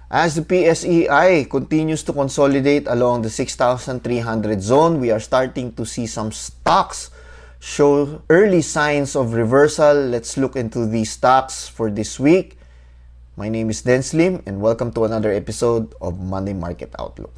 As the PSEi continues to consolidate along the 6,300 zone, we are starting to see some stocks show early signs of reversal. Let's look into these stocks for this week. My name is Den Slim and welcome to another episode of Monday Market Outlook.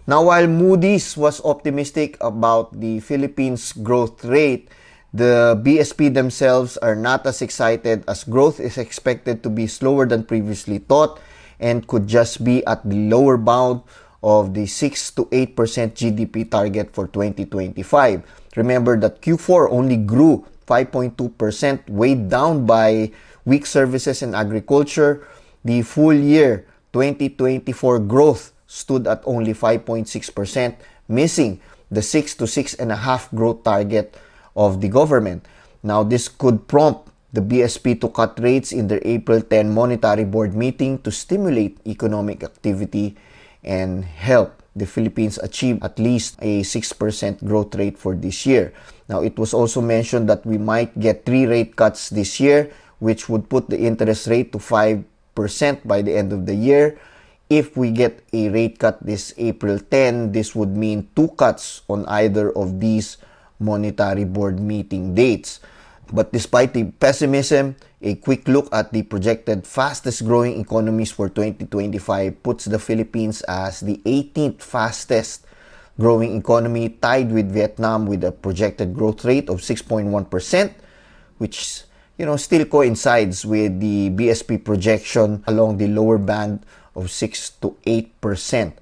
Now, while Moody's was optimistic about the Philippines' growth rate, the BSP themselves are not as excited as growth is expected to be slower than previously thought and could just be at the lower bound of the 6 to 8% GDP target for 2025. Remember that Q4 only grew 5.2%, weighed down by weak services and agriculture. The full year 2024 growth stood at only 5.6%, missing the 6 to 6.5% growth target of the government. Now, this could prompt the BSP to cut rates in their April 10 Monetary Board meeting to stimulate economic activity and help the Philippines achieve at least a 6% growth rate for this year. Now, it was also mentioned that we might get 3 rate cuts this year, which would put the interest rate to 5% by the end of the year. If we get a rate cut this April 10, this would mean 2 cuts on either of these Monetary Board meeting dates. But despite the pessimism, a quick look at the projected fastest growing economies for 2025 puts the Philippines as the 18th fastest growing economy, tied with Vietnam with a projected growth rate of 6.1%, which still coincides with the BSP projection along the lower band of 6 to 8%.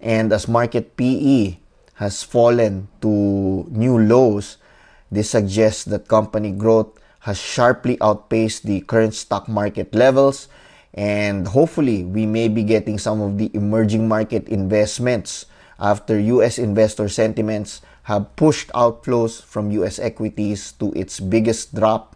And as market PE has fallen to new lows, this suggests that company growth has sharply outpaced the current stock market levels, and hopefully we may be getting some of the emerging market investments after US investor sentiments have pushed outflows from US equities to its biggest drop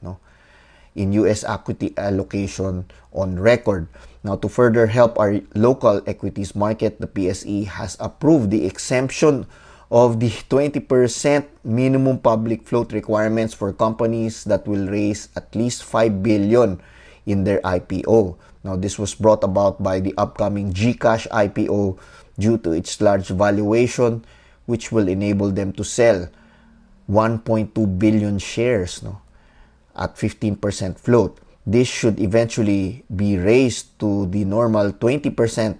in US equity allocation on record. Now, to further help our local equities market, the PSE has approved the exemption of the 20% minimum public float requirements for companies that will raise at least 5 billion in their IPO. Now, this was brought about by the upcoming GCash IPO due to its large valuation, which will enable them to sell 1.2 billion shares at 15% float. This should eventually be raised to the normal 20%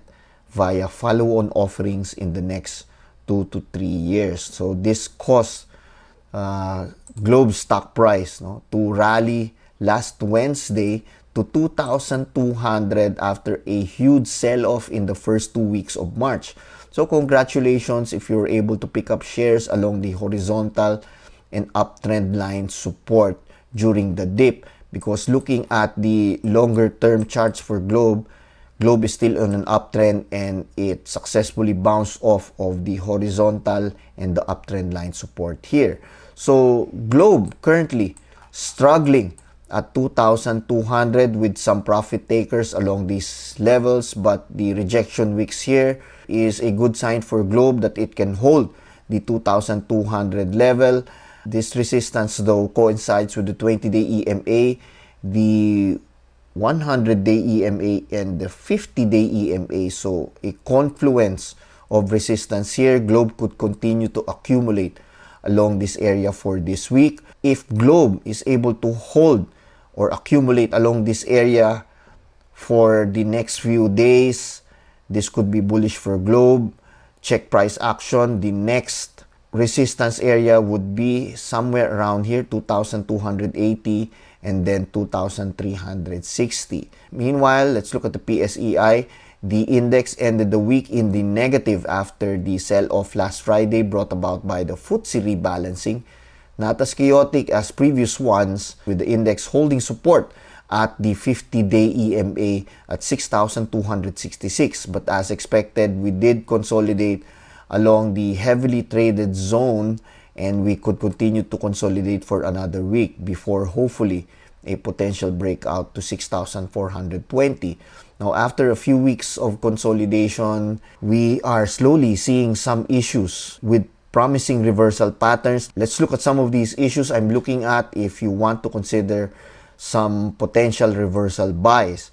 via follow-on offerings in the next 2 to 3 years. So this caused Globe's stock price to rally last Wednesday to 2,200 after a huge sell-off in the first 2 weeks of March. So congratulations if you're able to pick up shares along the horizontal and uptrend line support during the dip, because looking at the longer term charts for Globe is still on an uptrend and it successfully bounced off of the horizontal and the uptrend line support here. So Globe currently struggling at 2,200 with some profit takers along these levels, but the rejection wicks here is a good sign for Globe that it can hold the 2,200 level. This resistance though coincides with the 20-day EMA, the 100-day EMA, and the 50-day EMA. So a confluence of resistance here. Globe could continue to accumulate along this area for this week. If Globe is able to hold or accumulate along this area for the next few days, this could be bullish for Globe. Check price action. The next resistance area would be somewhere around here, 2,280 and then 2,360. Meanwhile, let's look at the PSEi. The index ended the week in the negative after the sell-off last Friday brought about by the FTSE rebalancing. Not as chaotic as previous ones, with the index holding support at the 50-day EMA at 6,266. But as expected, we did consolidate along the heavily traded zone, and we could continue to consolidate for another week before hopefully a potential breakout to 6,420. Now, after a few weeks of consolidation, we are slowly seeing some issues with promising reversal patterns. Let's look at some of these issues I'm looking at if you want to consider some potential reversal buys.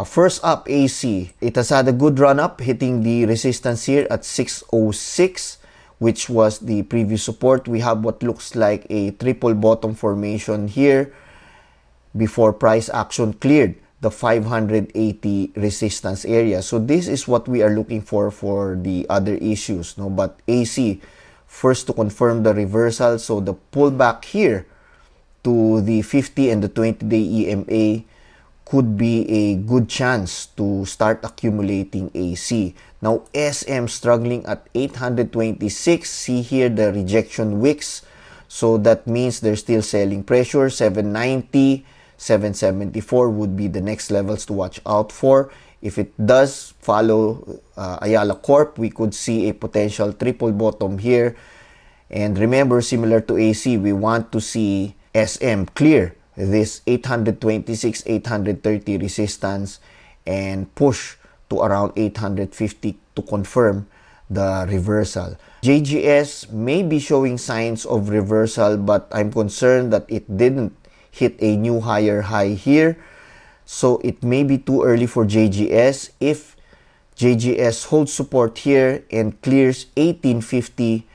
First up, AC. It has had a good run up, hitting the resistance here at 606, which was the previous support. We have what looks like a triple bottom formation here before price action cleared the 580 resistance area. So this is what we are looking for the other issues, no? But AC, first to confirm the reversal, so the pullback here to the 50 and the 20-day EMA could be a good chance to start accumulating AC. Now, SM struggling at 826. See here the rejection wicks. So that means there's still selling pressure. 790, 774 would be the next levels to watch out for. If it does follow Ayala Corp, we could see a potential triple bottom here. And remember, similar to AC, we want to see SM clear this 826, 830 resistance and push to around 850 to confirm the reversal. JGS may be showing signs of reversal, but I'm concerned that it didn't hit a new higher high here. So it may be too early for JGS. If JGS holds support here and clears 1850,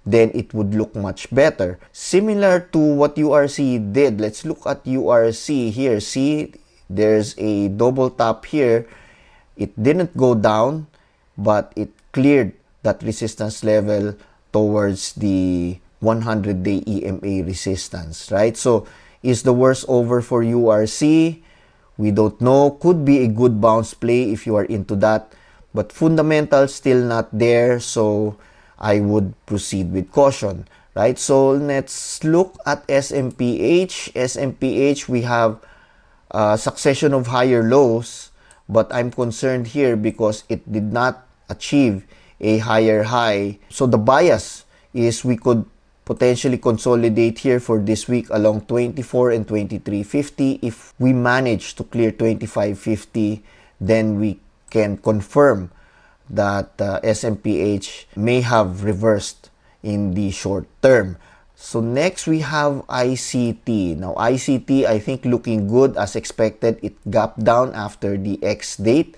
then it would look much better. Similar to what URC did. Let's look at URC here. See, there's a double top here. It didn't go down, but it cleared that resistance level towards the 100-day EMA resistance, right? So, is the worst over for URC? We don't know. Could be a good bounce play if you are into that. But fundamentals still not there, so I would proceed with caution, right? So let's look at SMPH. SMPH, we have a succession of higher lows, but I'm concerned here because it did not achieve a higher high. So the bias is we could potentially consolidate here for this week along 24 and 2350. If we manage to clear 2550, then we can confirm that SMPH may have reversed in the short term. So next we have ICT. Now ICT, I think looking good as expected. It gapped down after the X date.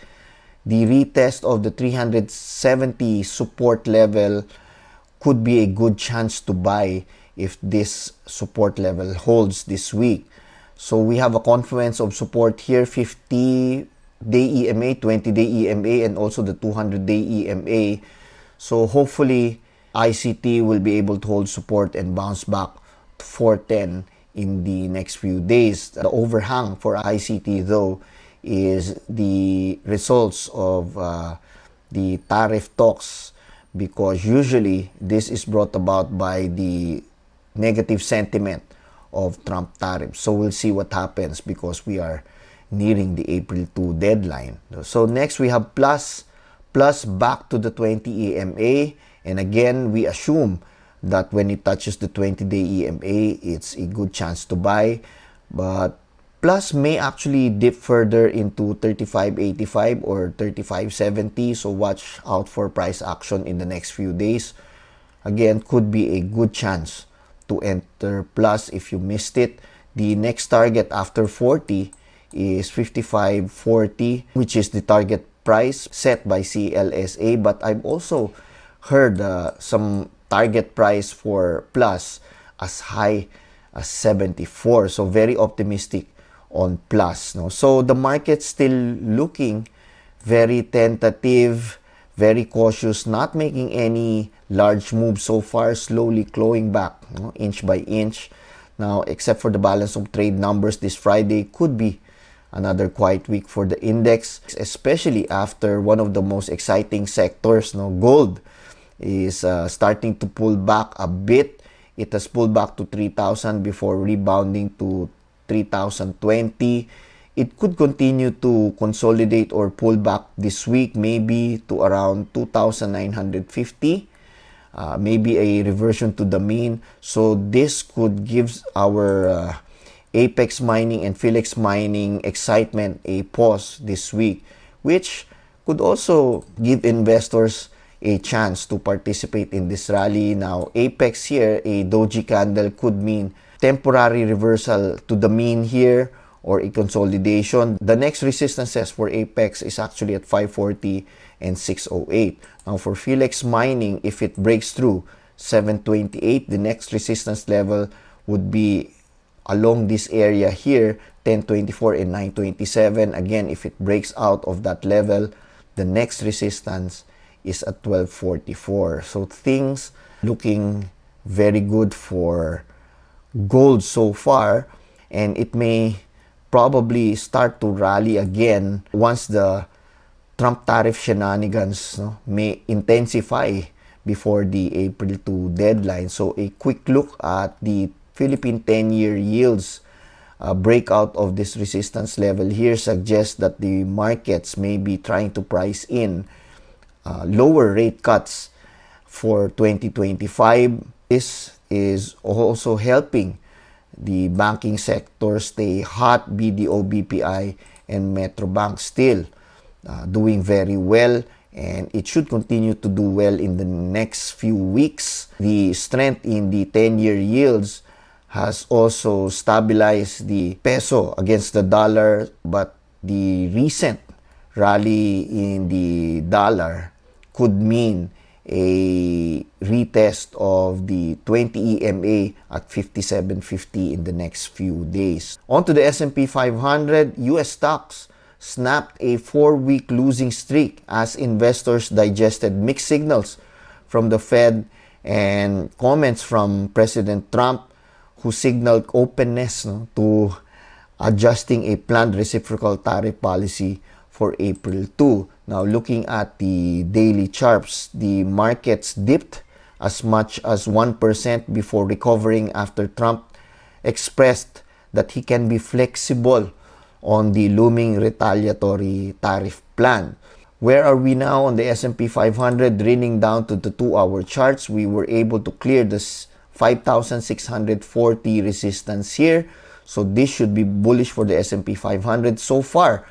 The retest of the 370 support level could be a good chance to buy if this support level holds this week. So we have a confluence of support here, 50-day EMA, 20-day EMA, and also the 200-day EMA. So hopefully ICT will be able to hold support and bounce back to 410 in the next few days. The overhang for ICT though is the results of the tariff talks, because usually this is brought about by the negative sentiment of Trump tariffs. So we'll see what happens because we are nearing the April 2 deadline. So next we have Plus back to the 20 EMA, and again we assume that when it touches the 20-day EMA, it's a good chance to buy. But Plus may actually dip further into 35.85 or 35.70, so watch out for price action in the next few days. Again, could be a good chance to enter Plus if you missed it. The next target after 40 is 55.40, which is the target price set by CLSA. But I've also heard some target price for Plus as high as 74, so very optimistic on Plus, no? So the market's still looking very tentative, very cautious, not making any large moves so far, slowly clawing back, no? Inch by inch. Now, except for the balance of trade numbers this Friday, could be another quiet week for the index, especially after one of the most exciting sectors, no, gold, is starting to pull back a bit. It has pulled back to 3,000 before rebounding to 3,020. It could continue to consolidate or pull back this week, maybe to around 2,950. Maybe a reversion to the mean. So this could give our Apex Mining and Philex Mining excitement a pause this week, which could also give investors a chance to participate in this rally. Now, Apex here, a doji candle could mean temporary reversal to the mean here, or a consolidation. The next resistances for Apex is actually at 540 and 608. Now for Philex Mining, if it breaks through 728, the next resistance level would be along this area here, 1024 and 927. Again, if it breaks out of that level, the next resistance is at 1244. So things looking very good for gold so far, and it may probably start to rally again once the Trump tariff shenanigans may intensify before the April 2 deadline. So a quick look at the Philippine 10-year yields breakout of this resistance level here suggests that the markets may be trying to price in lower rate cuts for 2025. This is also helping the banking sector stay hot. BDO, BPI, and Metrobank still doing very well, and it should continue to do well in the next few weeks. The strength in the 10-year yields has also stabilized the peso against the dollar, but the recent rally in the dollar could mean a retest of the 20 EMA at 57.50 in the next few days. On to the S&P 500, US stocks snapped a 4-week losing streak as investors digested mixed signals from the Fed and comments from President Trump, who signaled openness to adjusting a planned reciprocal tariff policy for April 2. Now, looking at the daily charts, the markets dipped as much as 1% before recovering after Trump expressed that he can be flexible on the looming retaliatory tariff plan. Where are we now on the S&P 500? Drilling down to the 2-hour charts, we were able to clear this 5,640 resistance here. So this should be bullish for the S&P 500. So far,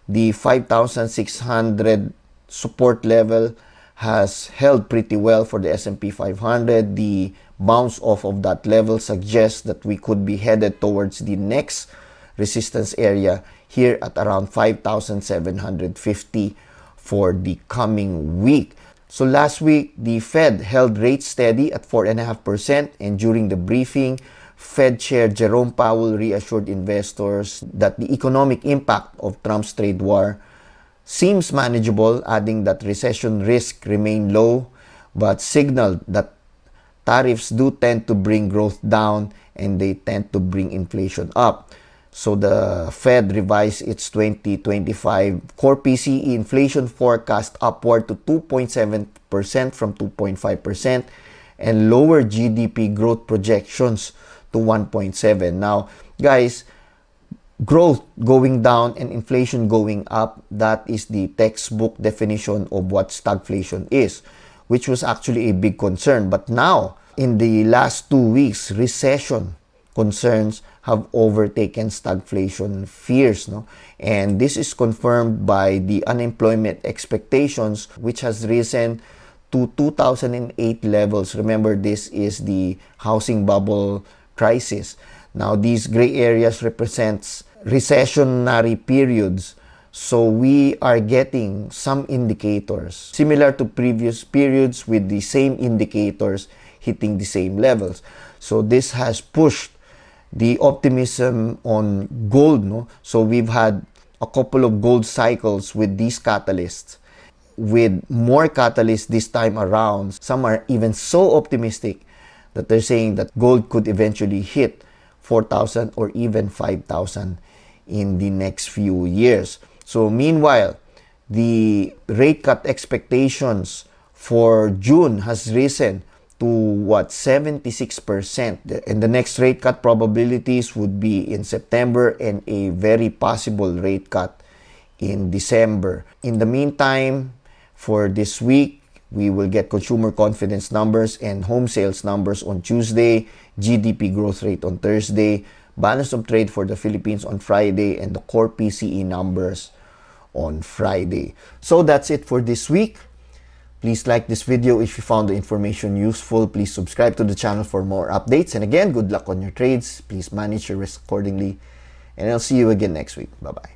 the 5,600 support level has held pretty well for the S&P 500. The bounce off of that level suggests that we could be headed towards the next resistance area here at around 5,750 for the coming week. So last week, the Fed held rates steady at 4.5%, and during the briefing, Fed Chair Jerome Powell reassured investors that the economic impact of Trump's trade war seems manageable, adding that recession risk remain low, but signaled that tariffs do tend to bring growth down and they tend to bring inflation up. So the Fed revised its 2025 core PCE inflation forecast upward to 2.7% from 2.5% and lower GDP growth projections to 1.7. Now, guys, growth going down and inflation going up, that is the textbook definition of what stagflation is, which was actually a big concern. But now, in the last 2 weeks, recession concerns have overtaken stagflation fears, and this is confirmed by the unemployment expectations, which has risen to 2008 levels. Remember, this is the housing bubble crisis. Now, these gray areas represents recessionary periods, so we are getting some indicators similar to previous periods with the same indicators hitting the same levels. So this has pushed the optimism on gold. So we've had a couple of gold cycles with these catalysts. With more catalysts this time around, some are even so optimistic that they're saying that gold could eventually hit 4,000 or even 5,000 in the next few years. So meanwhile, the rate cut expectations for June has risen to 76%, and the next rate cut probabilities would be in September and a very possible rate cut in December. In the meantime, for this week, we will get consumer confidence numbers and home sales numbers on Tuesday, GDP growth rate on Thursday, balance of trade for the Philippines on Friday, and the core PCE numbers on Friday. So that's it for this week. Please like this video if you found the information useful. Please subscribe to the channel for more updates. And again, good luck on your trades. Please manage your risk accordingly. and I'll see you again next week. Bye-bye.